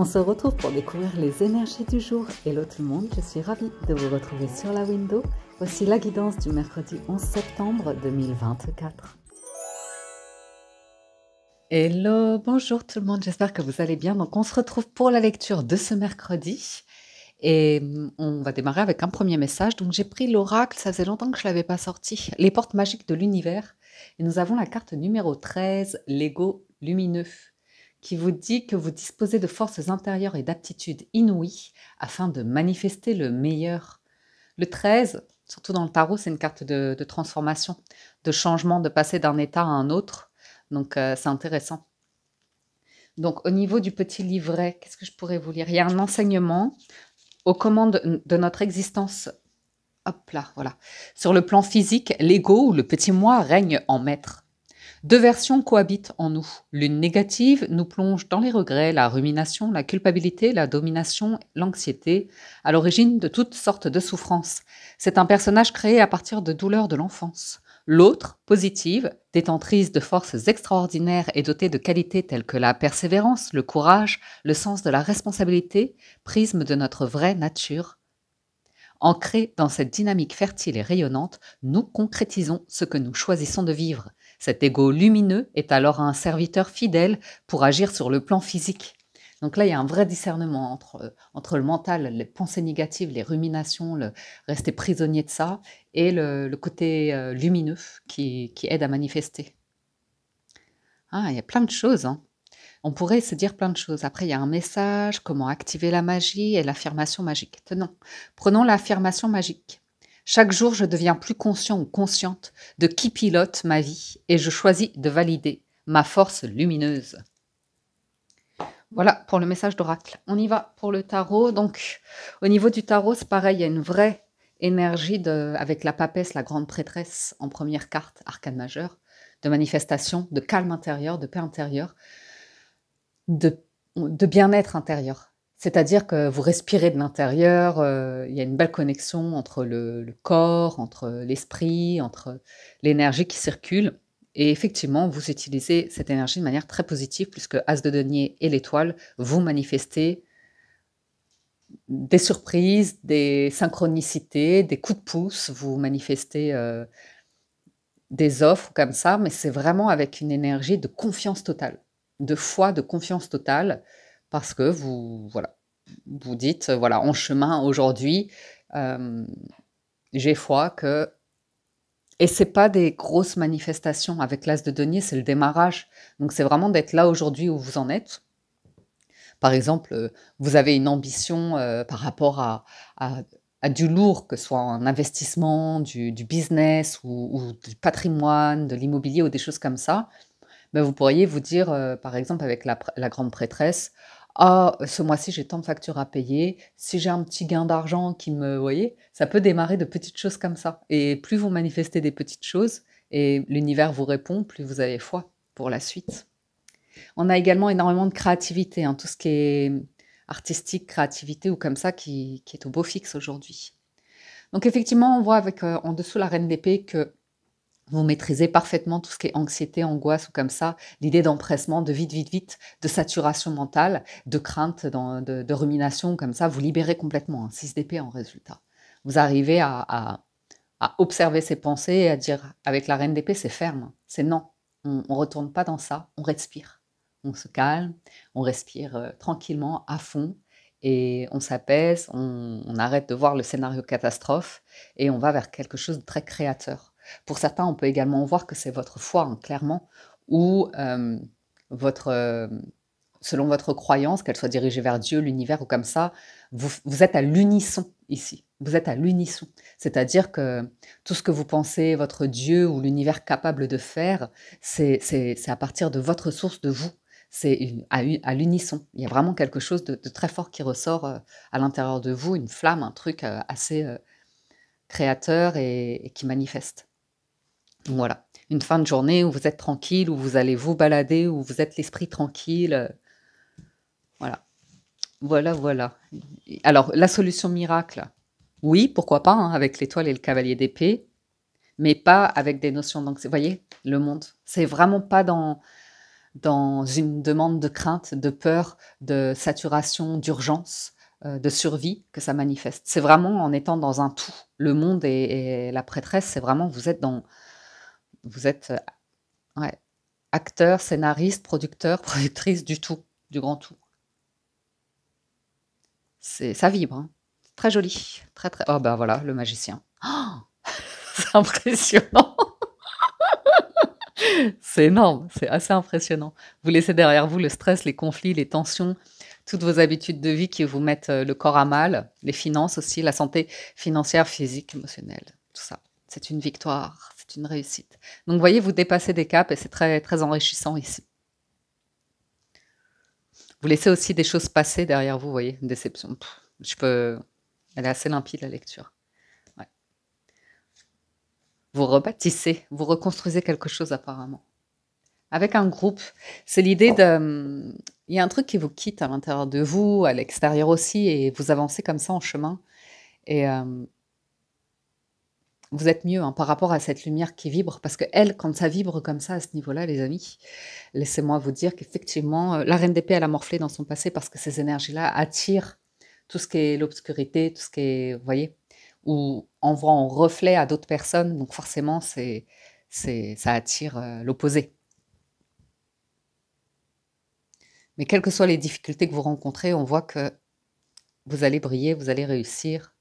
On se retrouve pour découvrir les énergies du jour. Hello tout le monde, je suis ravie de vous retrouver sur la window. Voici la guidance du mercredi 11 septembre 2024. Hello, bonjour tout le monde, j'espère que vous allez bien. Donc on se retrouve pour la lecture de ce mercredi. Et on va démarrer avec un premier message. Donc j'ai pris l'oracle, ça faisait longtemps que je ne l'avais pas sorti. Les portes magiques de l'univers. Et nous avons la carte numéro 13, l'ego lumineux, qui vous dit que vous disposez de forces intérieures et d'aptitudes inouïes afin de manifester le meilleur. Le 13, surtout dans le tarot, c'est une carte de transformation, de changement, de passer d'un état à un autre. Donc c'est intéressant. Donc au niveau du petit livret, qu'est-ce que je pourrais vous lire? Il y a un enseignement aux commandes de notre existence. Hop là, voilà. Sur le plan physique, l'ego ou le petit moi règne en maître. Deux versions cohabitent en nous. L'une négative nous plonge dans les regrets, la rumination, la culpabilité, la domination, l'anxiété, à l'origine de toutes sortes de souffrances. C'est un personnage créé à partir de douleurs de l'enfance. L'autre, positive, détentrice de forces extraordinaires et dotée de qualités telles que la persévérance, le courage, le sens de la responsabilité, prisme de notre vraie nature. Ancrés dans cette dynamique fertile et rayonnante, nous concrétisons ce que nous choisissons de vivre. Cet ego lumineux est alors un serviteur fidèle pour agir sur le plan physique. Donc là, il y a un vrai discernement entre le mental, les pensées négatives, les ruminations, le rester prisonnier de ça, et le côté lumineux qui aide à manifester. Ah, il y a plein de choses, hein. On pourrait se dire plein de choses. Après, il y a un message, comment activer la magie et l'affirmation magique. Tenons, prenons l'affirmation magique. Chaque jour, je deviens plus conscient ou consciente de qui pilote ma vie et je choisis de valider ma force lumineuse. Voilà pour le message d'oracle. On y va pour le tarot. Donc, au niveau du tarot, c'est pareil, il y a une vraie énergie avec la papesse, la grande prêtresse en première carte, arcane majeur, de manifestation, de calme intérieur, de paix intérieure, de bien-être intérieur. C'est-à-dire que vous respirez de l'intérieur, il y a une belle connexion entre le corps, entre l'esprit, entre l'énergie qui circule. Et effectivement, vous utilisez cette énergie de manière très positive, puisque As de denier et l'étoile, vous manifestez des surprises, des synchronicités, des coups de pouce, vous manifestez des offres comme ça, mais c'est vraiment avec une énergie de confiance totale, de foi, de confiance totale, parce que vous dites, voilà, en chemin aujourd'hui, j'ai foi que... Et c'est pas des grosses manifestations. Avec l'As de denier, c'est le démarrage. Donc c'est vraiment d'être là aujourd'hui où vous en êtes. Par exemple, vous avez une ambition par rapport à du lourd, que ce soit un investissement, du business ou du patrimoine, de l'immobilier ou des choses comme ça. Ben vous pourriez vous dire, par exemple, avec la grande prêtresse, ah, ce mois-ci, j'ai tant de factures à payer. Si j'ai un petit gain d'argent qui me... Vous voyez, ça peut démarrer de petites choses comme ça. Et plus vous manifestez des petites choses, et l'univers vous répond, plus vous avez foi pour la suite. On a également énormément de créativité, hein, tout ce qui est artistique, créativité ou comme ça, qui est au beau fixe aujourd'hui. Donc effectivement, on voit avec en dessous la reine d'épée que vous maîtrisez parfaitement tout ce qui est anxiété, angoisse ou comme ça, l'idée d'empressement, de vite, vite, vite, de saturation mentale, de crainte, de rumination, comme ça, vous libérez complètement, un 6 d'épée en résultat. Vous arrivez à observer ses pensées et à dire, avec la reine d'épée, c'est ferme, c'est non, on ne retourne pas dans ça, on respire. On se calme, on respire tranquillement, à fond, et on s'apaise, on arrête de voir le scénario catastrophe, et on va vers quelque chose de très créateur. Pour certains, on peut également voir que c'est votre foi, hein, clairement, ou selon votre croyance, qu'elle soit dirigée vers Dieu, l'univers ou comme ça, vous êtes à l'unisson ici. Vous êtes à l'unisson. C'est-à-dire que tout ce que vous pensez, votre Dieu ou l'univers capable de faire, c'est à partir de votre source, de vous. C'est à l'unisson. Il y a vraiment quelque chose de très fort qui ressort à l'intérieur de vous, une flamme, un truc assez créateur et qui manifeste. Voilà, une fin de journée où vous êtes tranquille, où vous allez vous balader, où vous êtes l'esprit tranquille. Voilà, voilà. Alors, la solution miracle, oui, pourquoi pas, hein, avec l'étoile et le cavalier d'épée, mais pas avec des notions d'anxiété. Vous voyez, le monde, c'est vraiment pas dans dans une demande de crainte, de peur, de saturation, d'urgence, de survie que ça manifeste. C'est vraiment en étant dans un tout. Le monde et la prêtresse, c'est vraiment vous êtes, ouais, acteur, scénariste, producteur, productrice du tout, du grand tout. Ça vibre, hein. Très joli, très, très oh bah, voilà, le magicien. C'est impressionnant! C'est énorme, c'est assez impressionnant. Vous laissez derrière vous le stress, les conflits, les tensions, toutes vos habitudes de vie qui vous mettent le corps à mal, les finances aussi, la santé financière, physique, émotionnelle, tout ça. C'est une victoire, c'est une réussite. Donc, vous voyez, vous dépassez des caps et c'est très, très enrichissant ici. Vous laissez aussi des choses passer derrière vous, vous voyez, une déception. Elle est assez limpide, la lecture. Ouais. Vous rebâtissez, vous reconstruisez quelque chose apparemment. Avec un groupe, c'est l'idée de... Il y a un truc qui vous quitte à l'intérieur de vous, à l'extérieur aussi, et vous avancez comme ça en chemin. Et vous êtes mieux hein, par rapport à cette lumière qui vibre, parce que elle, quand ça vibre comme ça à ce niveau-là, les amis, laissez-moi vous dire qu'effectivement, la reine d'épée, elle a morflé dans son passé parce que ces énergies-là attirent tout ce qui est l'obscurité, tout ce qui est, vous voyez, ou envoie en reflet à d'autres personnes, donc forcément, ça attire l'opposé. Mais quelles que soient les difficultés que vous rencontrez, on voit que vous allez briller, vous allez réussir.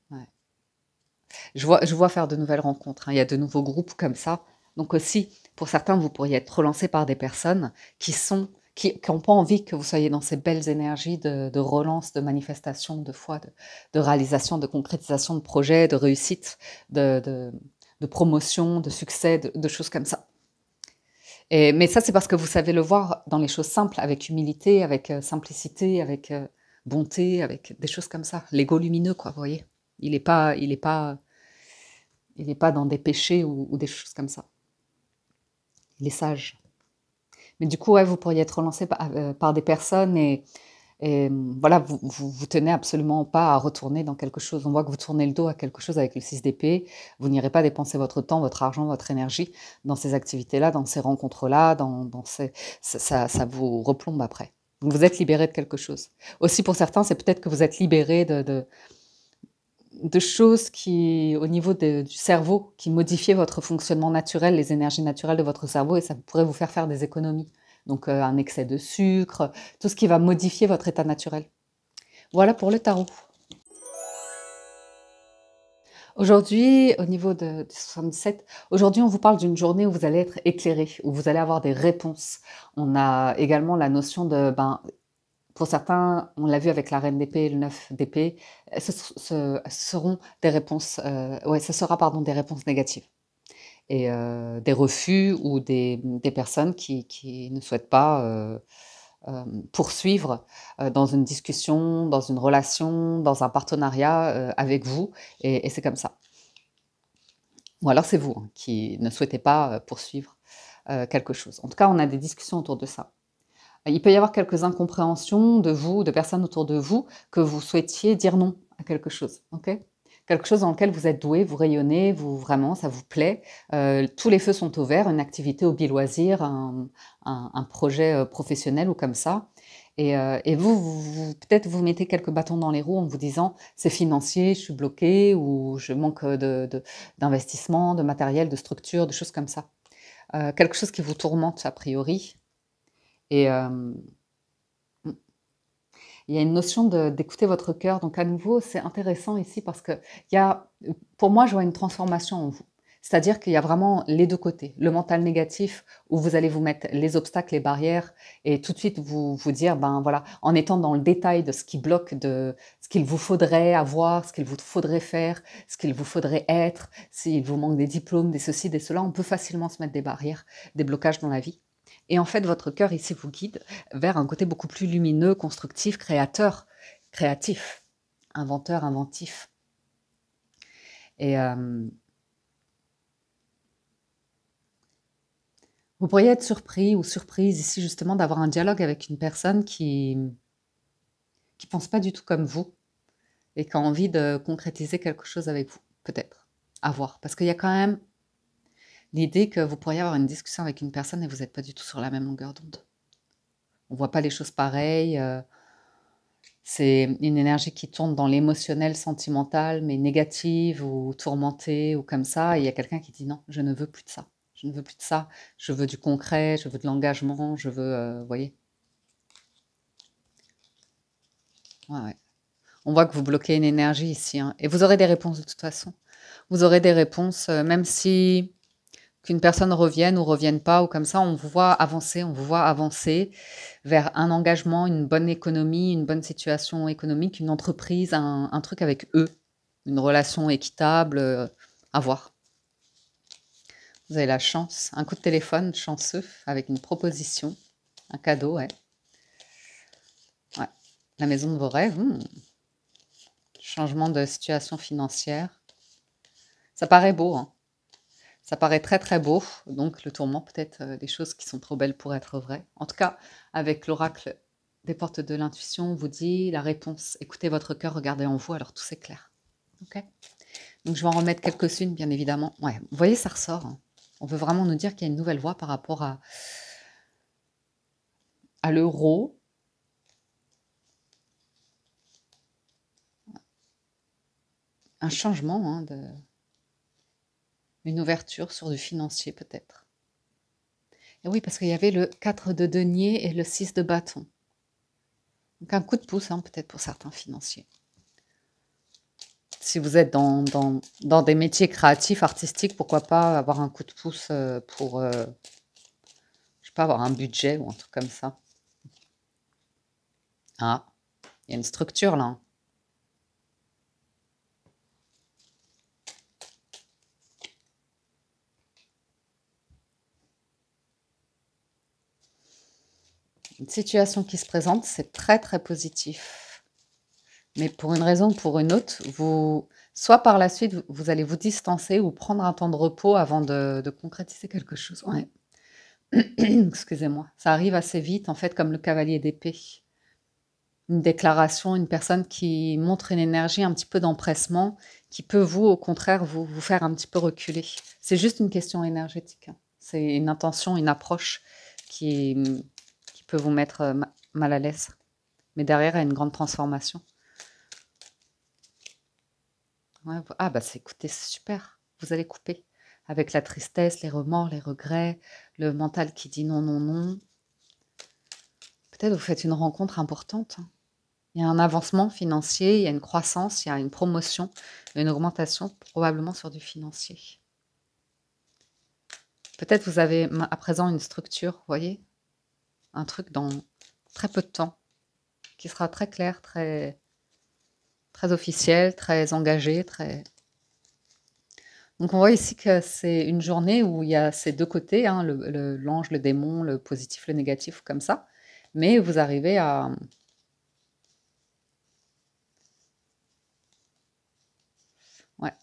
Ouais. Je vois faire de nouvelles rencontres, hein. Il y a de nouveaux groupes comme ça. Donc aussi, pour certains, vous pourriez être relancé par des personnes qui n'ont pas envie que vous soyez dans ces belles énergies de relance, de manifestation, de foi, de réalisation, de concrétisation de projets, de réussite, de promotion, de succès, de choses comme ça. Mais ça, c'est parce que vous savez le voir dans les choses simples, avec humilité, avec simplicité, avec bonté, avec des choses comme ça. L'ego lumineux, quoi, vous voyez. Il n'est pas, il est pas, il est pas dans des péchés ou des choses comme ça. Il est sage. Mais du coup, ouais, vous pourriez être relancé par des personnes et voilà, vous tenez absolument pas à retourner dans quelque chose. On voit que vous tournez le dos à quelque chose avec le 6 d'épée. Vous n'irez pas dépenser votre temps, votre argent, votre énergie dans ces activités-là, dans ces rencontres-là, ça vous replombe après. Donc vous êtes libéré de quelque chose. Aussi pour certains, c'est peut-être que vous êtes libéré de choses qui, au niveau du cerveau, qui modifient votre fonctionnement naturel, les énergies naturelles de votre cerveau, et ça pourrait vous faire des économies. Donc un excès de sucre, tout ce qui va modifier votre état naturel. Voilà pour le tarot. Aujourd'hui, au niveau du 77, aujourd'hui on vous parle d'une journée où vous allez être éclairé, où vous allez avoir des réponses. On a également la notion de, pour certains, on l'a vu avec la reine d'épée et le 9 d'épée, ce seront des réponses, ce sera pardon, des réponses négatives. Et des refus ou des personnes qui ne souhaitent pas poursuivre dans une discussion, dans une relation, dans un partenariat avec vous, et c'est comme ça. Ou alors c'est vous hein, qui ne souhaitez pas poursuivre quelque chose. En tout cas, on a des discussions autour de ça. Il peut y avoir quelques incompréhensions de vous, de personnes autour de vous, que vous souhaitiez dire non à quelque chose, ok? Quelque chose dans lequel vous êtes doué, vous rayonnez, vraiment, ça vous plaît. Tous les feux sont au vert, une activité hobby loisir, un projet professionnel ou comme ça. Et vous peut-être vous mettez quelques bâtons dans les roues en vous disant c'est financier, je suis bloqué ou je manque d'investissement, de matériel, de structure, de choses comme ça. Quelque chose qui vous tourmente a priori. Et il y a une notion d'écouter votre cœur. Donc à nouveau, c'est intéressant ici parce que pour moi, je vois une transformation en vous. C'est-à-dire qu'il y a vraiment les deux côtés. Le mental négatif, où vous allez vous mettre les obstacles, les barrières, et tout de suite vous dire, voilà, en étant dans le détail de ce qui bloque, de ce qu'il vous faudrait avoir, ce qu'il vous faudrait faire, ce qu'il vous faudrait être, s'il vous manque des diplômes, des ceci, des cela, on peut facilement se mettre des barrières, des blocages dans la vie. Et en fait, votre cœur ici vous guide vers un côté beaucoup plus lumineux, constructif, créateur, créatif, inventeur, inventif. Et vous pourriez être surpris ou surprise ici justement d'avoir un dialogue avec une personne qui pense pas du tout comme vous et qui a envie de concrétiser quelque chose avec vous, peut-être, à voir. Parce qu'il y a quand même l'idée que vous pourriez avoir une discussion avec une personne et vous n'êtes pas du tout sur la même longueur d'onde. On ne voit pas les choses pareilles. C'est une énergie qui tourne dans l'émotionnel, sentimental, mais négative ou tourmentée ou comme ça. Et il y a quelqu'un qui dit non, je ne veux plus de ça. Je ne veux plus de ça. Je veux du concret, je veux de l'engagement, je veux, vous voyez. Ouais, ouais. On voit que vous bloquez une énergie ici, hein. Et vous aurez des réponses de toute façon. Vous aurez des réponses, même si qu'une personne revienne ou revienne pas ou comme ça, on vous voit avancer vers un engagement, une bonne économie, une bonne situation économique, une entreprise, un truc avec eux, une relation équitable, à voir. Vous avez la chance, un coup de téléphone chanceux avec une proposition, un cadeau, ouais. Ouais. La maison de vos rêves, changement de situation financière. Ça paraît beau, hein. Ça paraît très très beau, donc le tourment peut-être des choses qui sont trop belles pour être vraies. En tout cas, avec l'oracle des portes de l'intuition, on vous dit la réponse. Écoutez votre cœur, regardez en vous, alors tout s'éclaire. Ok. Donc je vais en remettre quelques-unes, bien évidemment. Ouais, vous voyez, ça ressort, hein. On veut vraiment nous dire qu'il y a une nouvelle voie par rapport à l'euro. Un changement, hein, une ouverture sur du financier peut-être. Et oui, parce qu'il y avait le 4 de denier et le 6 de bâton. Donc un coup de pouce, hein, peut-être pour certains financiers. Si vous êtes dans des métiers créatifs, artistiques, pourquoi pas avoir un coup de pouce pour, je sais pas, avoir un budget ou un truc comme ça. Ah, il y a une structure là, hein. Une situation qui se présente, c'est très très positif. Mais pour une raison ou pour une autre, soit par la suite, vous allez vous distancer ou prendre un temps de repos avant de concrétiser quelque chose. Ouais. Excusez-moi. Ça arrive assez vite, en fait, comme le cavalier d'épée. Une déclaration, une personne qui montre une énergie un petit peu d'empressement, qui peut, vous, au contraire, vous faire un petit peu reculer. C'est juste une question énergétique, hein. C'est une intention, une approche qui peut vous mettre mal à l'aise. Mais derrière, il y a une grande transformation. Ouais, ah, bah, écoutez, c'est super. Vous allez couper avec la tristesse, les remords, les regrets, le mental qui dit non, non, non. Peut-être vous faites une rencontre importante, hein. Il y a un avancement financier, il y a une croissance, il y a une promotion, une augmentation, probablement sur du financier. Peut-être vous avez à présent une structure, vous voyez, un truc dans très peu de temps, qui sera très clair, très, très officiel, très engagé, très... Donc on voit ici que c'est une journée où il y a ces deux côtés, hein, l'ange, le démon, le positif, le négatif, comme ça. Mais vous arrivez à... Ouais.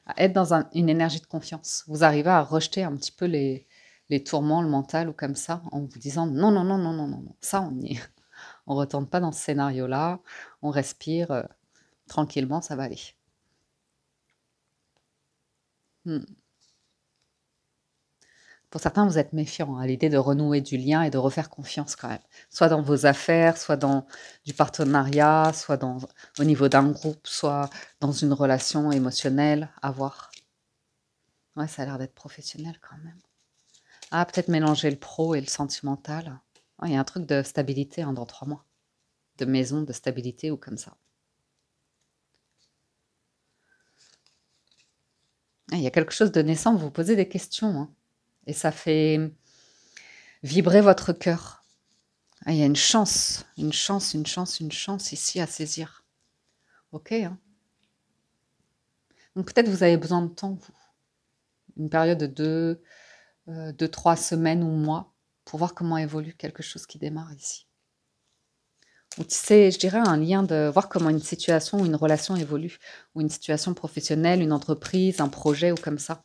À être dans une énergie de confiance. Vous arrivez à rejeter un petit peu les tourments, le mental ou comme ça, en vous disant non, non, non, non, non, non, non. Ça, on retourne pas dans ce scénario-là, on respire tranquillement, ça va aller. Pour certains, vous êtes méfiants à l'idée de renouer du lien et de refaire confiance quand même. Soit dans vos affaires, soit dans du partenariat, soit au niveau d'un groupe, soit dans une relation émotionnelle à voir. Ouais, ça a l'air d'être professionnel quand même. Ah, peut-être mélanger le pro et le sentimental. Il y a un truc de stabilité, hein, dans 3 mois. De maison, de stabilité ou comme ça. Il y a quelque chose de naissant, vous vous posez des questions, hein, et ça fait vibrer votre cœur. Il y a une chance, une chance, une chance, une chance ici à saisir. Ok, hein. Donc peut-être vous avez besoin de temps, vous. Une période de 2-3 semaines ou mois pour voir comment évolue quelque chose qui démarre ici. Ou c'est, je dirais, un lien de voir comment une situation ou une relation évolue, ou une situation professionnelle, une entreprise, un projet ou comme ça.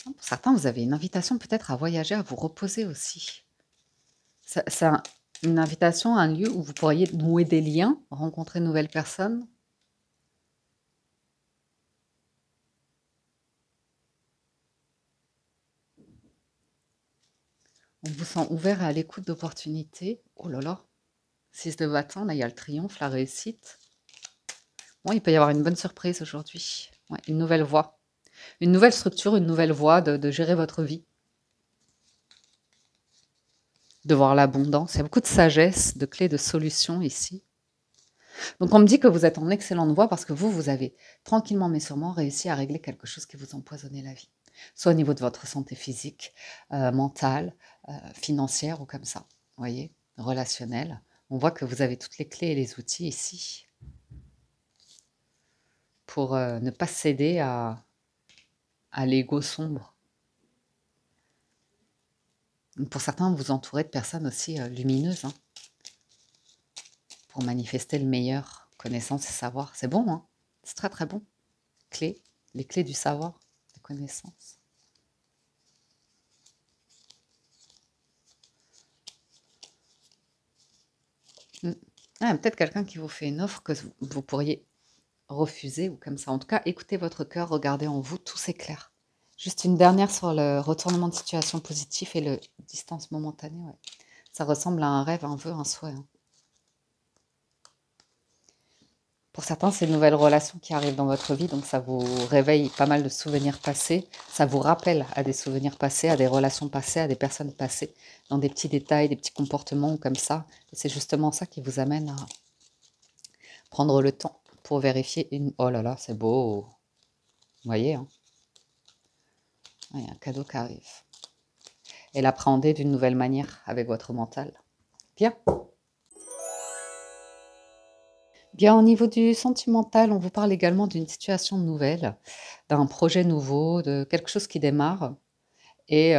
Pour certains, vous avez une invitation peut-être à voyager, à vous reposer aussi. C'est une invitation à un lieu où vous pourriez nouer des liens, rencontrer de nouvelles personnes, On vous sent ouvert et à l'écoute d'opportunités. Oh là là, 6 de bâton, là il y a le triomphe, la réussite. Bon, il peut y avoir une bonne surprise aujourd'hui. Ouais, une nouvelle voie, une nouvelle structure, une nouvelle voie de gérer votre vie, de voir l'abondance. Il y a beaucoup de sagesse, de clés, de solutions ici. Donc on me dit que vous êtes en excellente voie parce que vous avez tranquillement mais sûrement réussi à régler quelque chose qui vous empoisonnait la vie. Soit au niveau de votre santé physique, mentale, financière ou comme ça. Vous voyez, relationnelle. On voit que vous avez toutes les clés et les outils ici pour ne pas céder à l'ego sombre. Pour certains, vous vous entourez de personnes aussi lumineuses hein, pour manifester le meilleur, connaissance et savoir. C'est bon, hein? C'est très très bon. Clés, les clés du savoir, de connaissance. Ah, peut-être quelqu'un qui vous fait une offre que vous pourriez refuser ou comme ça. En tout cas, écoutez votre cœur, regardez en vous, tout s'éclaire. Juste une dernière sur le retournement de situation positif et le distance momentanée. Ouais. Ça ressemble à un rêve, un vœu, un souhait. Hein. Pour certains, c'est une nouvelle relation qui arrive dans votre vie, donc ça vous réveille pas mal de souvenirs passés. Ça vous rappelle à des souvenirs passés, à des relations passées, à des personnes passées, dans des petits détails, des petits comportements comme ça. Et c'est justement ça qui vous amène à prendre le temps pour vérifier une... Oh là là, c'est beau. Vous voyez, hein. Il y a un cadeau qui arrive. Et l'appréhender d'une nouvelle manière avec votre mental. Bien. Bien, au niveau du sentimental, on vous parle également d'une situation nouvelle, d'un projet nouveau, de quelque chose qui démarre. Et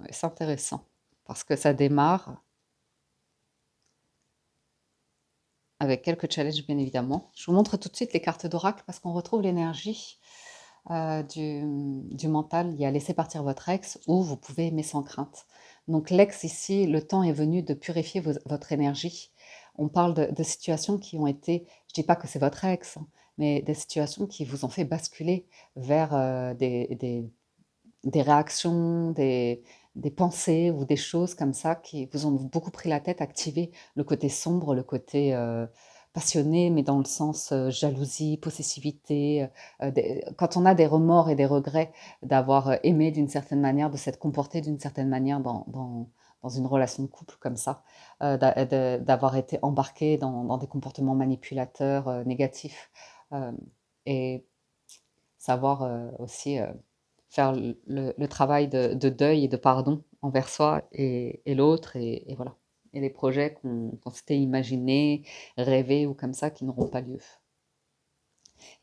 c'est intéressant parce que ça démarre avec quelques challenges, bien évidemment. Je vous montre tout de suite les cartes d'oracle parce qu'on retrouve l'énergie du mental. Il y a laisser partir votre ex ou vous pouvez aimer sans crainte. Donc l'ex ici, le temps est venu de purifier votre énergie. On parle de situations qui ont été, je ne dis pas que c'est votre ex, hein, mais des situations qui vous ont fait basculer vers des réactions, des pensées ou des choses comme ça qui vous ont beaucoup pris la tête, activé le côté sombre, le côté passionné, mais dans le sens jalousie, possessivité. Quand on a des remords et des regrets d'avoir aimé d'une certaine manière, de s'être comporté d'une certaine manière dans une relation de couple comme ça, d'avoir été embarqué dans des comportements manipulateurs négatifs euh, et savoir aussi faire le travail de deuil et de pardon envers soi et l'autre, et voilà. Et les projets qu'on s'était imaginés, rêvés ou comme ça, qui n'auront pas lieu.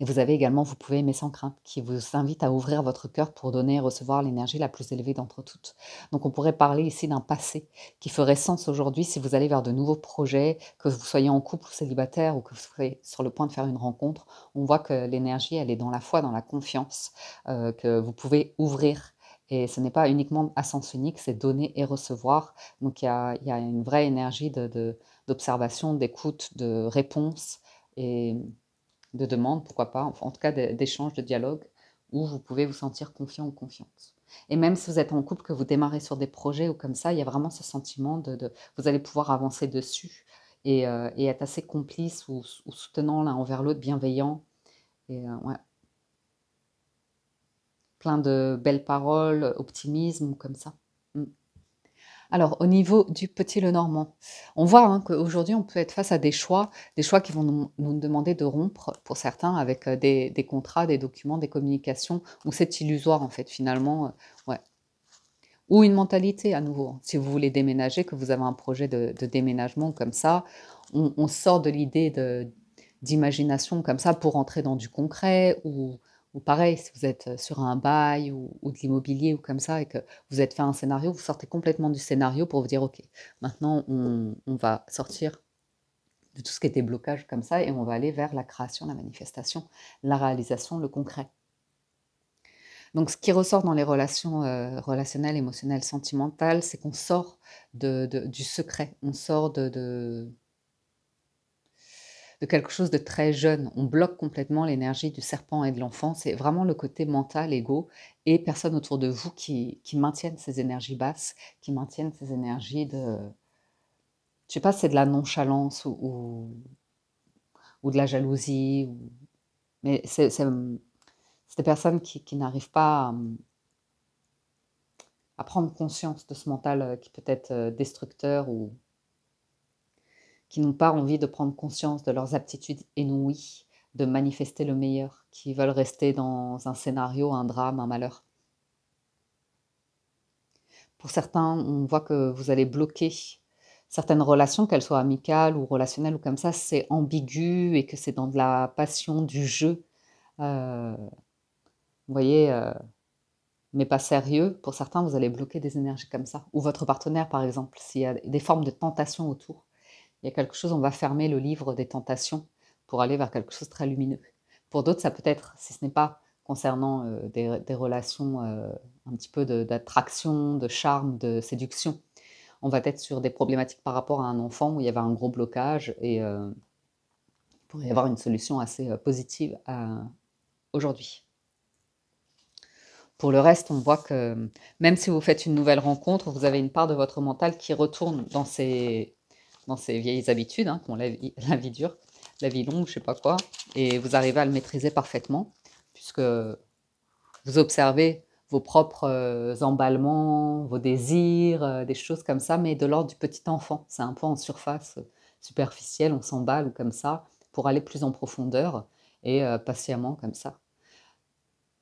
Et vous avez également, vous pouvez aimer sans crainte, qui vous invite à ouvrir votre cœur pour donner et recevoir l'énergie la plus élevée d'entre toutes. Donc on pourrait parler ici d'un passé qui ferait sens aujourd'hui si vous allez vers de nouveaux projets, que vous soyez en couple ou célibataire ou que vous soyez sur le point de faire une rencontre. On voit que l'énergie, elle est dans la foi, dans la confiance, que vous pouvez ouvrir. Et ce n'est pas uniquement à sens unique, c'est donner et recevoir. Donc il y a une vraie énergie d'observation, d'écoute, de réponse. Et de demande, pourquoi pas, enfin, en tout cas d'échange, de dialogue, où vous pouvez vous sentir confiant ou confiante. Et même si vous êtes en couple, que vous démarrez sur des projets ou comme ça, il y a vraiment ce sentiment vous allez pouvoir avancer dessus et être assez complice ou soutenant l'un envers l'autre, bienveillant. Et ouais, plein de belles paroles, optimisme ou comme ça. Mm. Alors, au niveau du Petit Lenormand, on voit hein, qu'aujourd'hui, on peut être face à des choix qui vont nous demander de rompre, pour certains, avec des contrats, des documents, des communications, où c'est illusoire, en fait, finalement. Ouais. Ou une mentalité, à nouveau. Hein. Si vous voulez déménager, que vous avez un projet de déménagement comme ça, on sort de l'idée d'imagination comme ça pour entrer dans du concret ou pareil, si vous êtes sur un bail ou de l'immobilier ou comme ça et que vous êtes fait un scénario, vous sortez complètement du scénario pour vous dire, OK, maintenant on va sortir de tout ce qui était blocage comme ça et on va aller vers la création, la manifestation, la réalisation, le concret. Donc ce qui ressort dans les relations relationnelles, émotionnelles, sentimentales, c'est qu'on sort du secret, on sort de quelque chose de très jeune. On bloque complètement l'énergie du serpent et de l'enfant. C'est vraiment le côté mental, ego, et personne autour de vous qui maintiennent ces énergies basses, qui maintiennent ces énergies de... Je sais pas si c'est de la nonchalance ou de la jalousie, mais c'est des personnes qui n'arrivent pas à prendre conscience de ce mental qui peut être destructeur ou qui n'ont pas envie de prendre conscience de leurs aptitudes inouïes, de manifester le meilleur, qui veulent rester dans un scénario, un drame, un malheur. Pour certains, on voit que vous allez bloquer certaines relations, qu'elles soient amicales ou relationnelles ou comme ça, c'est ambigu et que c'est dans de la passion, du jeu. Vous voyez, mais pas sérieux. Pour certains, vous allez bloquer des énergies comme ça. Ou votre partenaire, par exemple, s'il y a des formes de tentation autour. Il y a quelque chose, on va fermer le livre des tentations pour aller vers quelque chose de très lumineux. Pour d'autres, ça peut être, si ce n'est pas concernant des relations un petit peu d'attraction, de charme, de séduction, on va être sur des problématiques par rapport à un enfant où il y avait un gros blocage et il pourrait y avoir une solution assez positive aujourd'hui. Pour le reste, on voit que même si vous faites une nouvelle rencontre, vous avez une part de votre mental qui retourne dans ces vieilles habitudes, hein, qui ont la vie dure, la vie longue, je sais pas quoi, et vous arrivez à le maîtriser parfaitement, puisque vous observez vos propres emballements, vos désirs, des choses comme ça, mais de l'ordre du petit enfant. C'est un peu en surface superficielle, on s'emballe ou comme ça, pour aller plus en profondeur, et patiemment comme ça.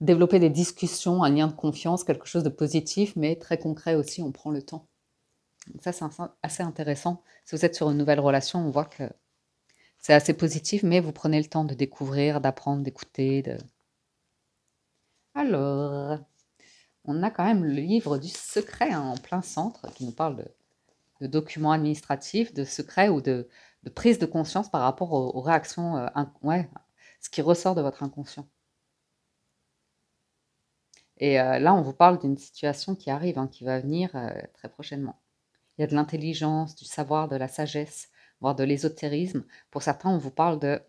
Développer des discussions, un lien de confiance, quelque chose de positif, mais très concret aussi, on prend le temps. Donc ça, c'est assez intéressant. Si vous êtes sur une nouvelle relation, on voit que c'est assez positif, mais vous prenez le temps de découvrir, d'apprendre, d'écouter. Alors, on a quand même le livre du secret hein, en plein centre, qui nous parle de documents administratifs, de secrets ou de prise de conscience par rapport aux réactions, ce qui ressort de votre inconscient. Et là, on vous parle d'une situation qui arrive, hein, qui va venir très prochainement. Il y a de l'intelligence, du savoir, de la sagesse, voire de l'ésotérisme. Pour certains, on vous parle de...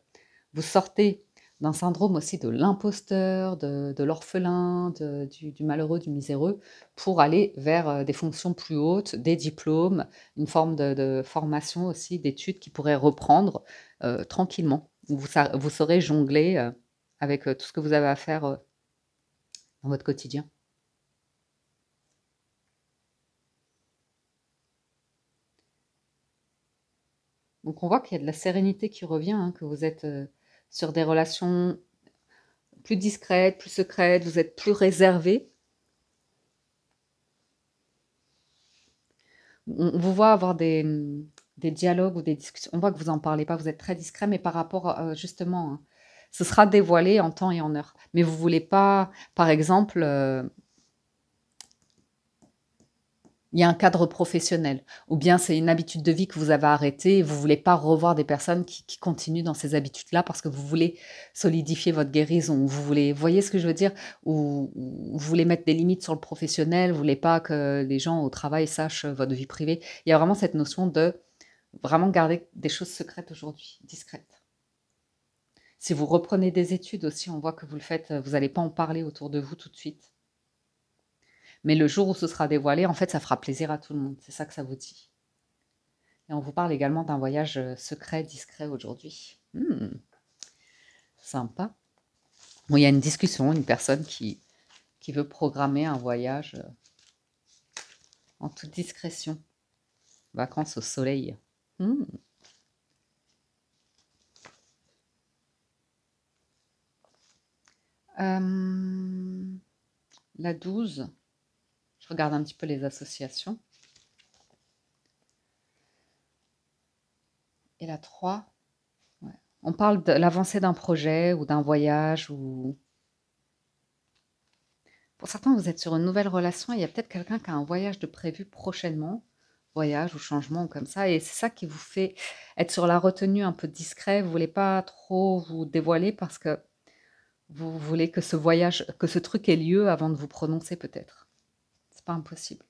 Vous sortez d'un syndrome aussi de l'imposteur, de l'orphelin, du malheureux, du miséreux, pour aller vers des fonctions plus hautes, des diplômes, une forme de formation aussi, d'études qui pourraient reprendre tranquillement. Vous saurez jongler avec tout ce que vous avez à faire dans votre quotidien. Donc on voit qu'il y a de la sérénité qui revient, hein, que vous êtes sur des relations plus discrètes, plus secrètes, vous êtes plus réservé. On vous voit avoir des dialogues ou des discussions. On voit que vous n'en parlez pas, vous êtes très discret, mais par rapport justement, hein, ce sera dévoilé en temps et en heure. Mais vous ne voulez pas, par exemple, il y a un cadre professionnel, ou bien c'est une habitude de vie que vous avez arrêtée et vous ne voulez pas revoir des personnes qui continuent dans ces habitudes-là parce que vous voulez solidifier votre guérison, vous voyez ce que je veux dire, ou vous voulez mettre des limites sur le professionnel, vous ne voulez pas que les gens au travail sachent votre vie privée. Il y a vraiment cette notion de vraiment garder des choses secrètes aujourd'hui, discrètes. Si vous reprenez des études aussi, on voit que vous le faites, vous n'allez pas en parler autour de vous tout de suite. Mais le jour où ce sera dévoilé, en fait, ça fera plaisir à tout le monde. C'est ça que ça vous dit. Et on vous parle également d'un voyage secret, discret aujourd'hui. Sympa. Bon, il y a une discussion, une personne qui veut programmer un voyage en toute discrétion. Vacances au soleil. La 12. Je regarde un petit peu les associations. Et la 3. Ouais. On parle de l'avancée d'un projet ou d'un voyage ou... Pour certains, vous êtes sur une nouvelle relation et il y a peut-être quelqu'un qui a un voyage de prévu prochainement, voyage ou changement ou comme ça, et c'est ça qui vous fait être sur la retenue un peu discret, vous ne voulez pas trop vous dévoiler parce que vous voulez que ce voyage, que ce truc ait lieu avant de vous prononcer peut-être. C'est pas impossible.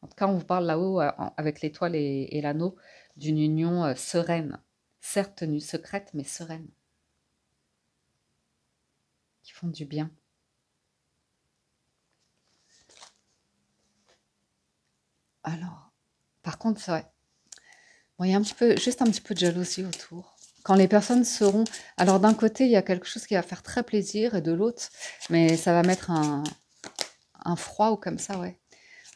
En tout cas, on vous parle là-haut avec l'étoile et l'anneau d'une union sereine, certes tenues secrètes, mais sereines, qui font du bien. Alors, par contre, c'est vrai, bon, il y a juste un petit peu de jalousie autour. Quand les personnes seront... Alors, d'un côté, il y a quelque chose qui va faire très plaisir, et de l'autre, mais ça va mettre un froid ou comme ça, ouais,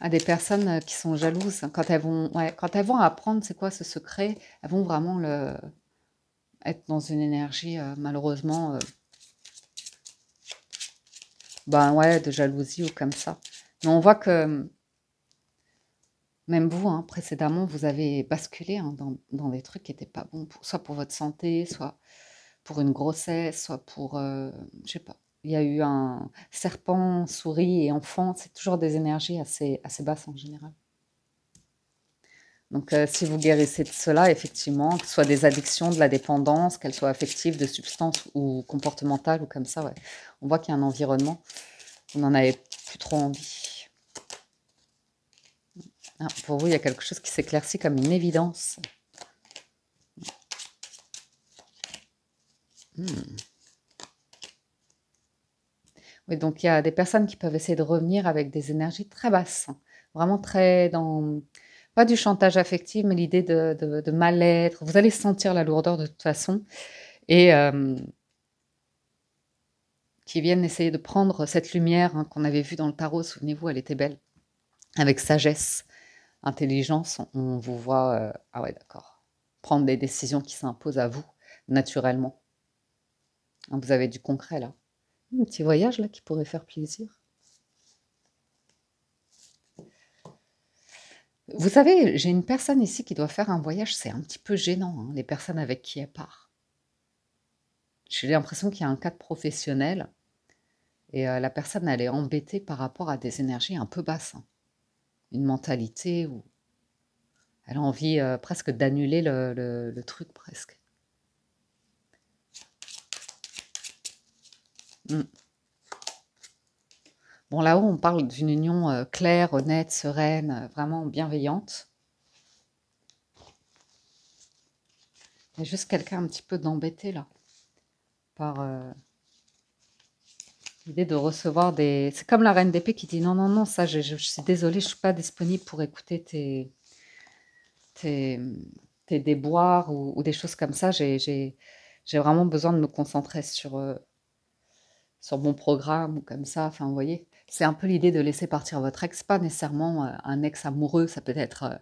à des personnes qui sont jalouses. Quand elles vont apprendre c'est quoi ce secret, elles vont vraiment être dans une énergie, malheureusement, ben ouais, de jalousie ou comme ça. Mais on voit que même vous, hein, précédemment, vous avez basculé hein, dans des trucs qui n'étaient pas bons, soit pour votre santé, soit pour une grossesse, soit pour, je sais pas. Il y a eu un serpent, souris et enfant, c'est toujours des énergies assez basses en général. Donc, si vous guérissez de cela, effectivement, que ce soit des addictions, de la dépendance, qu'elles soient affectives, de substances ou comportementales ou comme ça, ouais. On voit qu'il y a un environnement, vous n'en avez plus trop envie. Ah, pour vous, il y a quelque chose qui s'éclaircit comme une évidence. Oui, donc il y a des personnes qui peuvent essayer de revenir avec des énergies très basses, hein. Vraiment très dans... Pas du chantage affectif, mais l'idée de mal-être. Vous allez sentir la lourdeur de toute façon. Et qui viennent essayer de prendre cette lumière hein, qu'on avait vue dans le tarot. Souvenez-vous, elle était belle. Avec sagesse, intelligence, on vous voit... ah ouais, d'accord. Prendre des décisions qui s'imposent à vous, naturellement. Hein, vous avez du concret, là. Un petit voyage, là, qui pourrait faire plaisir. Vous savez, j'ai une personne ici qui doit faire un voyage, c'est un petit peu gênant, hein, les personnes avec qui elle part. J'ai l'impression qu'il y a un cadre professionnel et la personne, elle est embêtée par rapport à des énergies un peu basses, hein. Une mentalité où elle a envie presque d'annuler le truc, presque. Mm. Bon, là-haut, on parle d'une union claire, honnête, sereine, vraiment bienveillante. Il y a juste quelqu'un un petit peu d'embêté, là, par l'idée de recevoir des... C'est comme la reine d'épée qui dit non, non, non, ça, je suis désolée, je ne suis pas disponible pour écouter tes déboires ou des choses comme ça. J'ai vraiment besoin de me concentrer sur mon programme ou comme ça. Enfin, vous voyez, c'est un peu l'idée de laisser partir votre ex, pas nécessairement un ex amoureux, ça peut être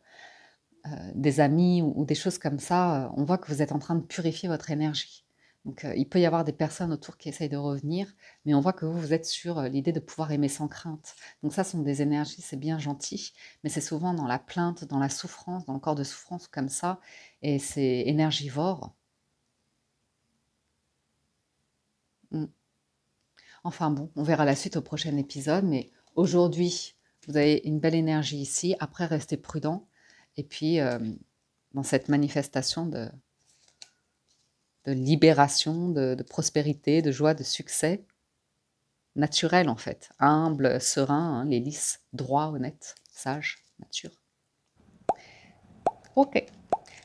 des amis ou des choses comme ça. On voit que vous êtes en train de purifier votre énergie. Donc, il peut y avoir des personnes autour qui essayent de revenir, mais on voit que vous êtes sur l'idée de pouvoir aimer sans crainte. Donc ça, ce sont des énergies, c'est bien gentil, mais c'est souvent dans la plainte, dans la souffrance, dans le corps de souffrance comme ça, et c'est énergivore. Mm. Enfin bon, on verra la suite au prochain épisode, mais aujourd'hui, vous avez une belle énergie ici. Après, restez prudent. Et puis, dans cette manifestation de libération, de prospérité, de joie, de succès, naturel en fait. Humble, serein, hein, les lisses, droit, honnête, sage, nature. Ok.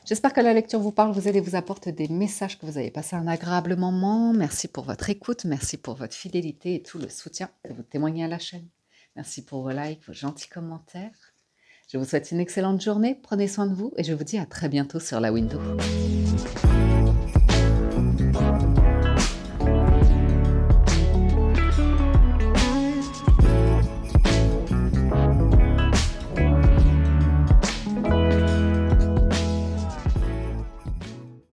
J'espère que la lecture vous parle, vous aide et vous apporte des messages, que vous avez passé un agréable moment. Merci pour votre écoute, merci pour votre fidélité et tout le soutien que vous témoignez à la chaîne. Merci pour vos likes, vos gentils commentaires. Je vous souhaite une excellente journée, prenez soin de vous et je vous dis à très bientôt sur la window.